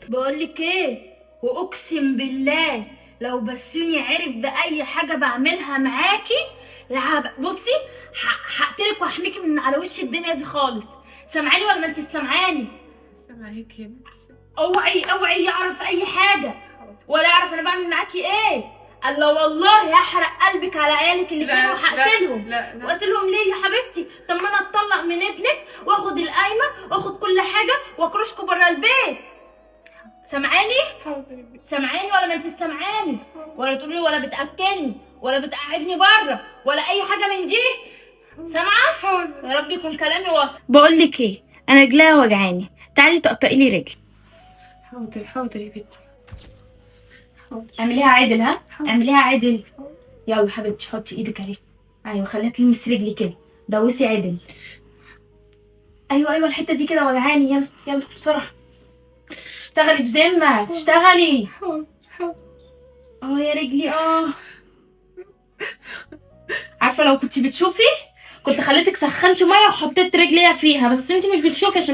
بقول لك ايه، واقسم بالله لو بسيوني عرف باي حاجه بعملها معاكي بصي هقتلك واحميكي من على وش الدنيا دي خالص. سامعاني ولا ما انت سامعاني؟ سامعاك يا بنتي. اوعي اوعي يعرف اي حاجه ولا يعرف انا بعمل معاكي ايه. الا والله هحرق قلبك على عيالك الاتنين وهقتلهم. لا لا. وقتلهم ليه يا حبيبتي؟ طب ما انا اتطلق من ابنك واخد القايمه واخد كل حاجه واكرشكوا بره البيت. سامعاني؟ حاضر يا بنتي. سامعاني ولا ما انت سامعاني؟ ولا تقولي ولا بتاكلني ولا بتقعدني بره ولا اي حاجه من دي. سامعه؟ حاضر. يا رب يكون كلامي واصل. بقول لك ايه، انا رجليا وجعاني، تعالي طقطقي لي رجلي. حاضر حاضر يا بنتي. حاضر. اعمليها عدل، ها؟ حاضر. اعمليها عدل. يلا حبيبتي حطي ايدك اهي. ايوه خليها تلمس رجلي كده. دوسي عدل. ايوه ايوه الحته دي كده وجعاني. يلا يلا بسرعه. اشتغلي بذمه، اشتغلي. حاضر حاضر. يا رجلي عارفه لو كنتي بتشوفي كنت خليتك سخنتي ميه وحطيت رجليها فيها، بس انتي مش بتشوفي عشان